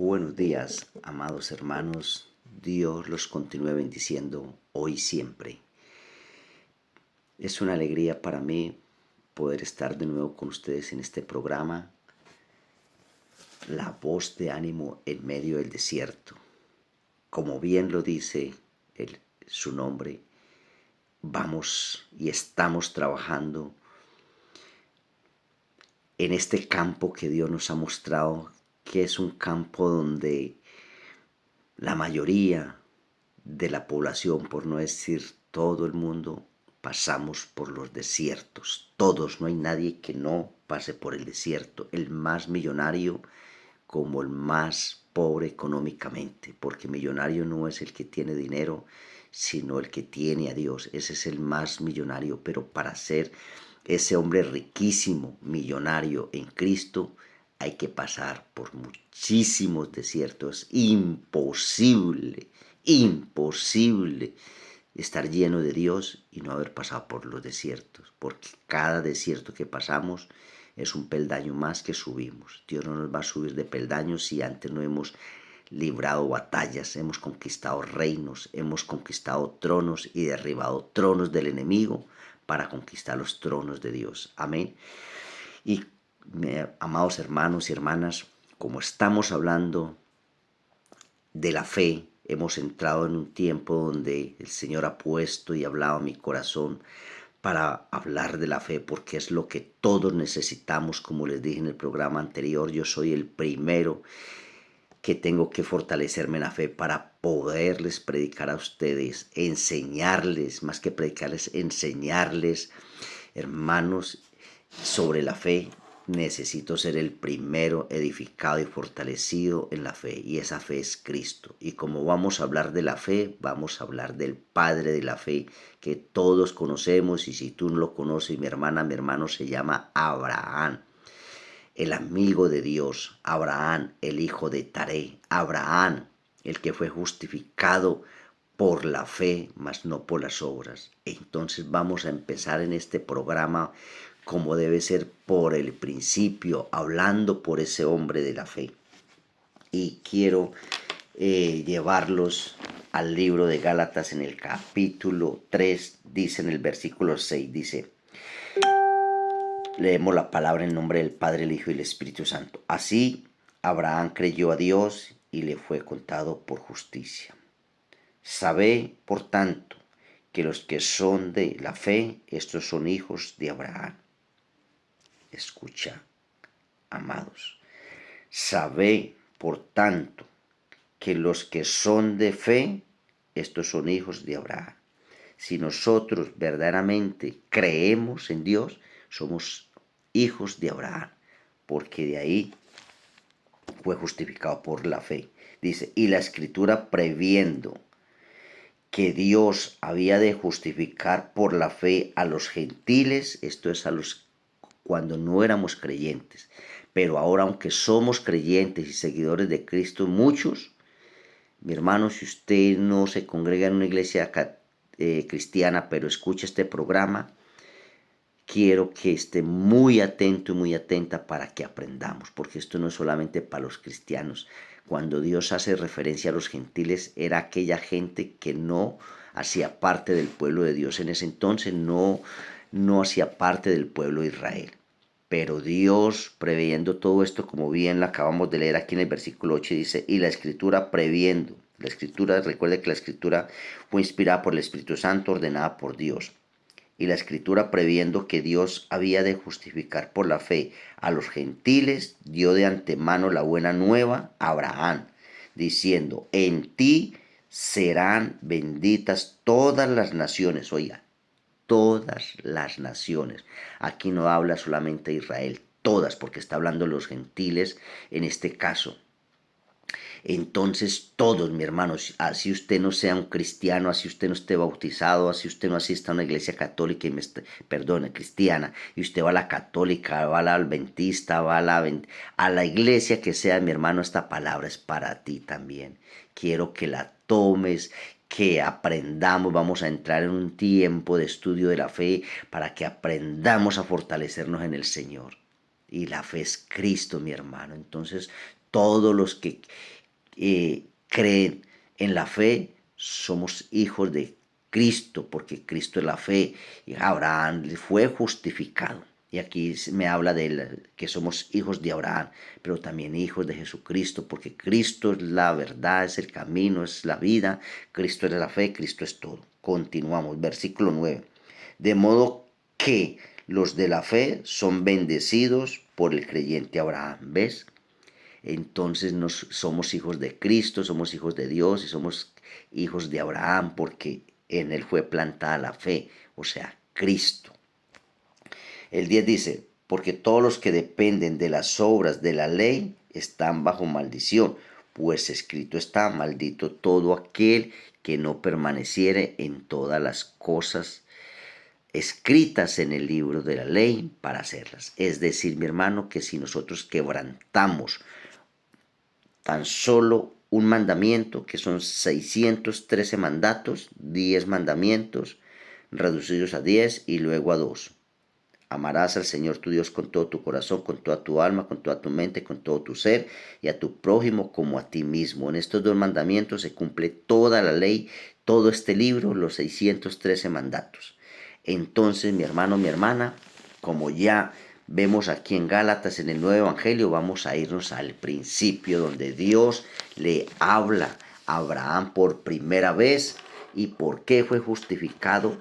Buenos días, amados hermanos. Dios los continúe bendiciendo hoy y siempre. Es una alegría para mí poder estar de nuevo con ustedes en este programa, La voz de ánimo en medio del desierto. Como bien lo dice su nombre, vamos y estamos trabajando en este campo que Dios nos ha mostrado, que es un campo donde la mayoría de la población, por no decir todo el mundo, pasamos por los desiertos. Todos, no hay nadie que no pase por el desierto. El más millonario como el más pobre económicamente, porque millonario no es el que tiene dinero, sino el que tiene a Dios. Ese es el más millonario, pero para ser ese hombre riquísimo, millonario en Cristo, hay que pasar por muchísimos desiertos. Imposible estar lleno de Dios y no haber pasado por los desiertos, porque cada desierto que pasamos es un peldaño más que subimos. Dios no nos va a subir de peldaños si antes no hemos librado batallas, hemos conquistado reinos, hemos conquistado tronos y derribado tronos del enemigo para conquistar los tronos de Dios. Amén. Y amados hermanos y hermanas, como estamos hablando de la fe, hemos entrado en un tiempo donde el Señor ha puesto y hablado a mi corazón para hablar de la fe, porque es lo que todos necesitamos. Como les dije en el programa anterior, yo soy el primero que tengo que fortalecerme en la fe para poderles predicar a ustedes, enseñarles, más que predicarles, enseñarles, hermanos, sobre la fe. Necesito ser el primero edificado y fortalecido en la fe, y esa fe es Cristo. Y como vamos a hablar de la fe, vamos a hablar del Padre de la fe, que todos conocemos, y si tú no lo conoces, mi hermano, se llama Abraham, el amigo de Dios. Abraham, el hijo de Taré. Abraham, el que fue justificado por la fe, mas no por las obras. Entonces vamos a empezar en este programa como debe ser, por el principio, hablando por ese hombre de la fe. Y quiero llevarlos al libro de Gálatas en el capítulo 3, dice en el versículo 6, dice, leemos la palabra en nombre del Padre, el Hijo y el Espíritu Santo. Así, Abraham creyó a Dios y le fue contado por justicia. Sabe, por tanto, que los que son de la fe, estos son hijos de Abraham. Escucha, amados. Sabe, por tanto, que los que son de fe, estos son hijos de Abraham. Si nosotros verdaderamente creemos en Dios, somos hijos de Abraham, porque de ahí fue justificado por la fe. Dice, y la Escritura, previendo que Dios había de justificar por la fe a los gentiles, esto es, a los cuando no éramos creyentes, pero ahora, aunque somos creyentes y seguidores de Cristo, muchos, mi hermano, si usted no se congrega en una iglesia cristiana, pero escucha este programa, quiero que esté muy atento y muy atenta para que aprendamos, porque esto no es solamente para los cristianos. Cuando Dios hace referencia a los gentiles, era aquella gente que no hacía parte del pueblo de Dios. En ese entonces no hacía parte del pueblo de Israel. Pero Dios, previendo todo esto, como bien lo acabamos de leer aquí en el versículo 8, dice, y la Escritura previendo. La Escritura, recuerde que la Escritura fue inspirada por el Espíritu Santo, ordenada por Dios. Y la Escritura, previendo que Dios había de justificar por la fe a los gentiles, dio de antemano la buena nueva a Abraham, diciendo, en ti serán benditas todas las naciones. Oiga, todas las naciones. Aquí no habla solamente de Israel, todas, porque está hablando de los gentiles en este caso. Entonces todos, mi hermano, así usted no sea un cristiano, así usted no esté bautizado, así usted no asista a una iglesia católica, perdone, cristiana, y usted va a la católica, va a la adventista, va a la iglesia que sea, mi hermano, esta palabra es para ti también. Quiero que la tomes, que aprendamos. Vamos a entrar en un tiempo de estudio de la fe para que aprendamos a fortalecernos en el Señor. Y la fe es Cristo, mi hermano. Entonces, Todos los que creen en la fe somos hijos de Cristo, porque Cristo es la fe. Y Abraham fue justificado. Y aquí me habla de que somos hijos de Abraham, pero también hijos de Jesucristo, porque Cristo es la verdad, es el camino, es la vida. Cristo es la fe, Cristo es todo. Continuamos, versículo 9. De modo que los de la fe son bendecidos por el creyente Abraham. ¿Ves? Entonces somos hijos de Cristo, somos hijos de Dios y somos hijos de Abraham porque en él fue plantada la fe, o sea, Cristo. El 10 dice, porque todos los que dependen de las obras de la ley están bajo maldición, pues escrito está, maldito todo aquel que no permaneciere en todas las cosas escritas en el libro de la ley para hacerlas. Es decir, mi hermano, que si nosotros quebrantamos tan solo un mandamiento, que son 613 mandatos, 10 mandamientos reducidos a 10 y luego a 2. Amarás al Señor tu Dios con todo tu corazón, con toda tu alma, con toda tu mente, con todo tu ser, y a tu prójimo como a ti mismo. En estos dos mandamientos se cumple toda la ley, todo este libro, los 613 mandatos. Entonces, mi hermano, mi hermana, como ya vemos aquí en Gálatas, en el Nuevo Evangelio, vamos a irnos al principio donde Dios le habla a Abraham por primera vez y por qué fue justificado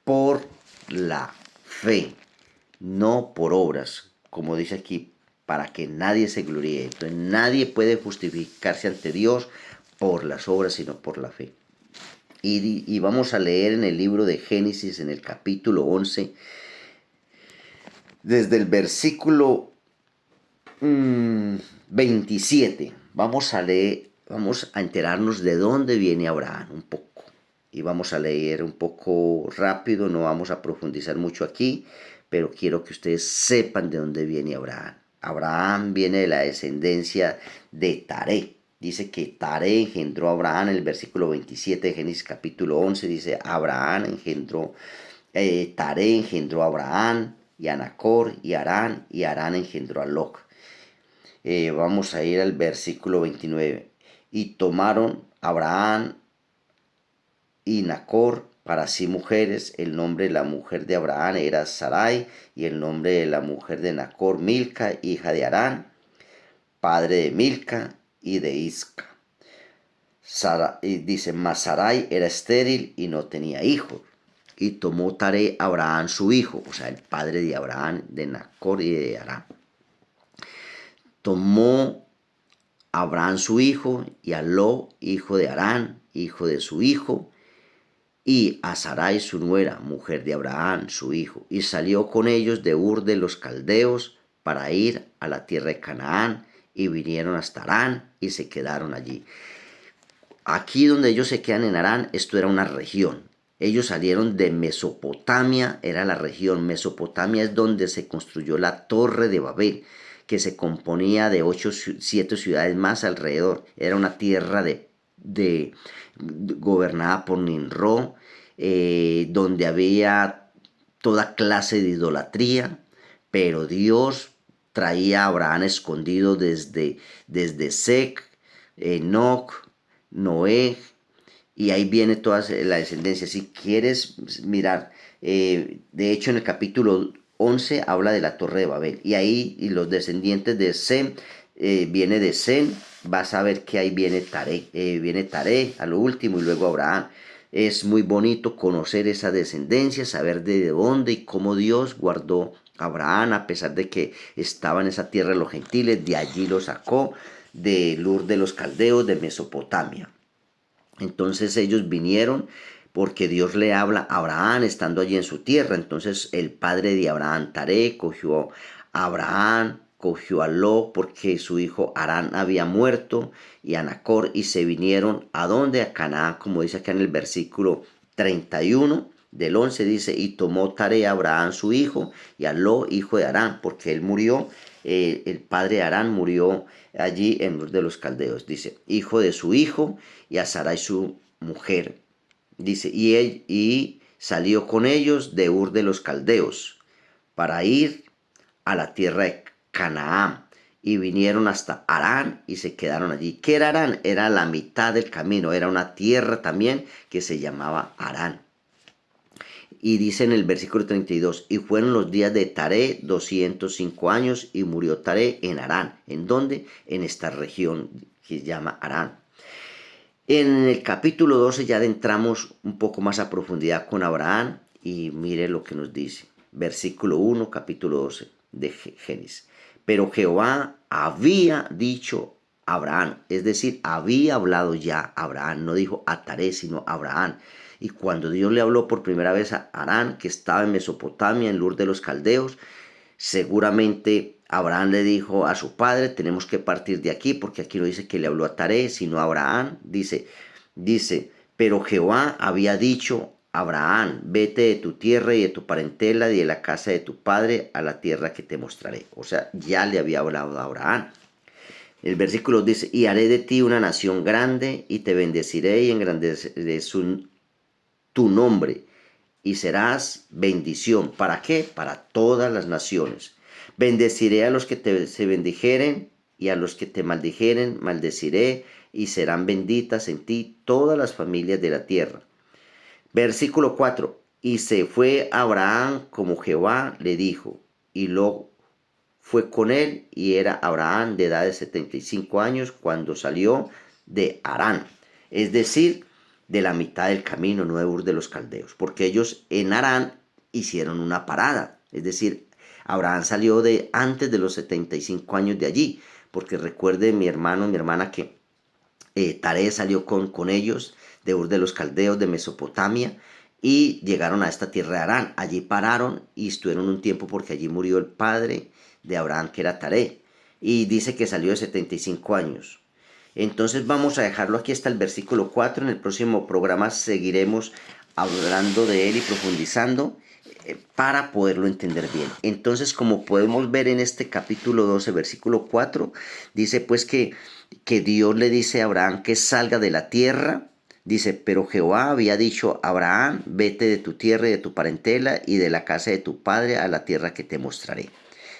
por la fe, no por obras, como dice aquí, para que nadie se gloríe. Entonces, nadie puede justificarse ante Dios por las obras, sino por la fe. Y vamos a leer en el libro de Génesis, en el capítulo 11, desde el versículo 27. Vamos a leer, vamos a enterarnos de dónde viene Abraham un poco. Y vamos a leer un poco rápido, no vamos a profundizar mucho aquí, pero quiero que ustedes sepan de dónde viene Abraham. Abraham viene de la descendencia de Taré. Dice que Taré engendró a Abraham. En el versículo 27 de Génesis capítulo 11 dice, Abraham engendró, Taré engendró a Abraham y a Nacor y Harán, y Harán engendró a Loc. Vamos a ir al versículo 29. Y tomaron Abraham y Nacor para sí mujeres. El nombre de la mujer de Abraham era Sarai, y el nombre de la mujer de Nacor, Milca, hija de Harán, padre de Milca y de Isca. Y dice, mas Sarai era estéril y no tenía hijos. Y tomó Taré a Abraham su hijo, o sea, el padre de Abraham, de Nacor y de Harán. Tomó Abraham su hijo, y a Lot, hijo de Harán, hijo de su hijo, y a Sarai su nuera, mujer de Abraham su hijo, y salió con ellos de Ur de los Caldeos para ir a la tierra de Canaán, y vinieron hasta Harán y se quedaron allí. Aquí donde ellos se quedan en Harán, esto era una región. Ellos salieron de Mesopotamia, era la región. Mesopotamia es donde se construyó la Torre de Babel, que se componía de 7 ciudades más alrededor. Era una tierra gobernada por Nimrod, donde había toda clase de idolatría, pero Dios traía a Abraham escondido desde Sec, Enoc, Noé, y ahí viene toda la descendencia. Si quieres mirar, de hecho en el capítulo 11 habla de la Torre de Babel, y ahí y los descendientes de Sem, viene de Sem, vas a ver que ahí viene Taré a lo último y luego Abraham. Es muy bonito conocer esa descendencia, saber de dónde y cómo Dios guardó a Abraham a pesar de que estaba en esa tierra de los gentiles. De allí lo sacó, de Ur de los Caldeos, de Mesopotamia. Entonces ellos vinieron porque Dios le habla a Abraham estando allí en su tierra. Entonces el padre de Abraham, Taré, cogió a Abraham, cogió a Lot porque su hijo Harán había muerto, y a Nacor, y se vinieron a donde, a Canaán, como dice acá en el versículo 31 del 11, dice, y tomó Taré a Abraham su hijo y a Lot, hijo de Harán, porque él murió, el padre de Harán murió allí en Ur de los Caldeos, dice, hijo de su hijo, y a Sarai su mujer, dice, y salió con ellos de Ur de los Caldeos para ir a la tierra de Canaán, y vinieron hasta Harán y se quedaron allí. ¿Qué era Harán? Era la mitad del camino, era una tierra también que se llamaba Harán. Y dice en el versículo 32, y fueron los días de Taré 205 años y murió Taré en Harán. ¿En dónde? En esta región que se llama Harán. En el capítulo 12 ya adentramos un poco más a profundidad con Abraham y mire lo que nos dice. Versículo 1, capítulo 12 de Génesis. Pero Jehová había dicho a Abraham, es decir, había hablado ya a Abraham, no dijo a Taré, sino a Abraham. Y cuando Dios le habló por primera vez a Harán, que estaba en Mesopotamia, en Ur de los Caldeos, seguramente Abraham le dijo a su padre, tenemos que partir de aquí, porque aquí no dice que le habló a Taré, sino a Abraham. Dice, pero Jehová había dicho a Abraham, vete de tu tierra y de tu parentela y de la casa de tu padre a la tierra que te mostraré. O sea, ya le había hablado a Abraham. El versículo dice, y haré de ti una nación grande y te bendeciré y engrandeceré tu nombre y serás bendición. ¿Para qué? Para todas las naciones. Bendeciré a los que se bendijeren y a los que te maldijeren, maldeciré y serán benditas en ti todas las familias de la tierra. Versículo 4. Y se fue Abraham como Jehová le dijo, y lo fue con él, y era Abraham de edad de 75 años cuando salió de Harán. Es decir, de la mitad del camino, no de Ur de los Caldeos, porque ellos en Harán hicieron una parada. Es decir, Abraham salió de antes de los 75 años de allí, porque recuerde mi hermano, mi hermana, que Taré salió con ellos de Ur de los Caldeos, de Mesopotamia, y llegaron a esta tierra de Harán. Allí pararon y estuvieron un tiempo porque allí murió el padre de Abraham, que era Taré, y dice que salió de 75 años. Entonces vamos a dejarlo aquí hasta el versículo 4. En el próximo programa seguiremos hablando de él y profundizando para poderlo entender bien. Entonces, como podemos ver en este capítulo 12, versículo 4, dice pues que Dios le dice a Abraham que salga de la tierra. Dice, pero Jehová había dicho a Abraham, vete de tu tierra y de tu parentela y de la casa de tu padre a la tierra que te mostraré.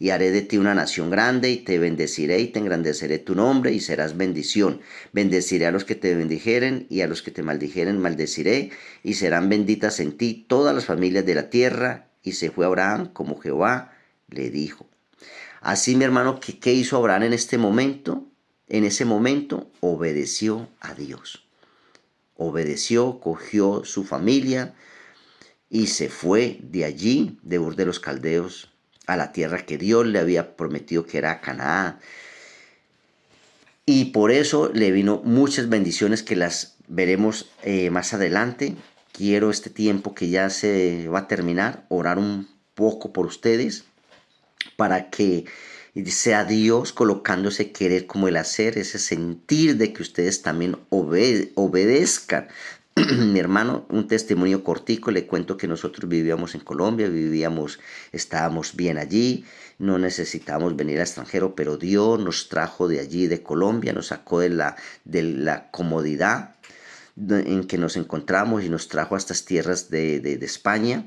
Y haré de ti una nación grande y te bendeciré y te engrandeceré tu nombre y serás bendición. Bendeciré a los que te bendijeren y a los que te maldijeren maldeciré y serán benditas en ti todas las familias de la tierra. Y se fue Abraham como Jehová le dijo. Así, mi hermano, ¿qué hizo Abraham en este momento? En ese momento obedeció a Dios. Obedeció, cogió su familia y se fue de allí, de Ur de los Caldeos, a la tierra que Dios le había prometido que era Canaán. Y por eso le vino muchas bendiciones que las veremos más adelante. Quiero este tiempo que ya se va a terminar, orar un poco por ustedes para que sea Dios colocando ese querer como el hacer, ese sentir de que ustedes también obedezcan. Mi hermano, un testimonio cortico, le cuento que nosotros vivíamos en Colombia, estábamos bien allí, no necesitábamos venir al extranjero, pero Dios nos trajo de allí, de Colombia, nos sacó de la comodidad en que nos encontramos y nos trajo a estas tierras de España.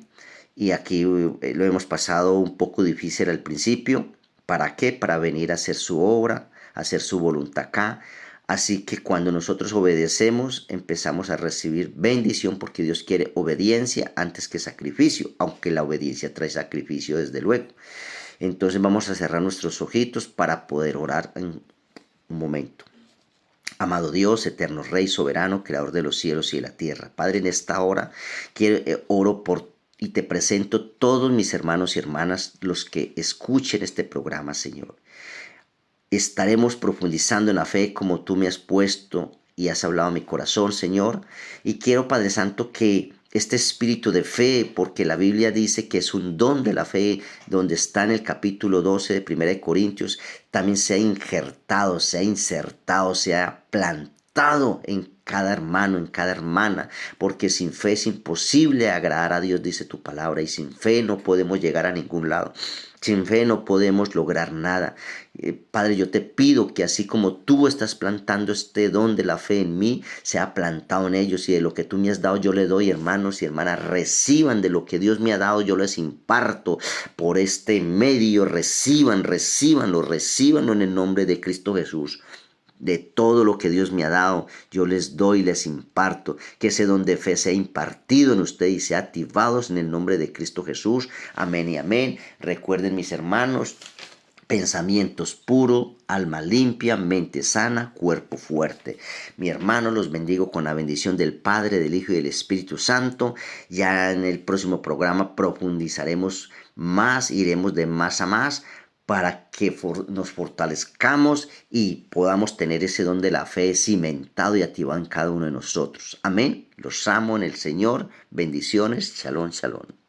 Y aquí lo hemos pasado un poco difícil al principio. ¿Para qué? Para venir a hacer su obra, a hacer su voluntad acá. Así que cuando nosotros obedecemos, empezamos a recibir bendición porque Dios quiere obediencia antes que sacrificio, aunque la obediencia trae sacrificio desde luego. Entonces vamos a cerrar nuestros ojitos para poder orar en un momento. Amado Dios, eterno Rey, soberano, creador de los cielos y de la tierra. Padre, en esta hora oro por y te presento todos mis hermanos y hermanas, los que escuchen este programa, Señor. Estaremos profundizando en la fe como tú me has puesto y has hablado a mi corazón, Señor. Y quiero, Padre Santo, que este espíritu de fe, porque la Biblia dice que es un don de la fe, donde está en el capítulo 12 de 1 Corintios, también se ha injertado, se ha insertado, se ha plantado en cada hermano, en cada hermana, porque sin fe es imposible agradar a Dios, dice tu palabra, y sin fe no podemos llegar a ningún lado. Sin fe no podemos lograr nada. Padre, yo te pido que así como tú estás plantando este don de la fe en mí, sea plantado en ellos, y de lo que tú me has dado yo le doy, hermanos y hermanas, reciban de lo que Dios me ha dado, yo les imparto por este medio, recíbanlo en el nombre de Cristo Jesús. De todo lo que Dios me ha dado, yo les doy, les imparto. Que ese don de fe sea impartido en ustedes y sea activado en el nombre de Cristo Jesús. Amén y amén. Recuerden, mis hermanos, pensamientos puros, alma limpia, mente sana, cuerpo fuerte. Mi hermano, los bendigo con la bendición del Padre, del Hijo y del Espíritu Santo. Ya en el próximo programa profundizaremos más, iremos de más a más, para que nos fortalezcamos y podamos tener ese don de la fe cimentado y activado en cada uno de nosotros. Amén. Los amo en el Señor. Bendiciones. Shalom, shalom.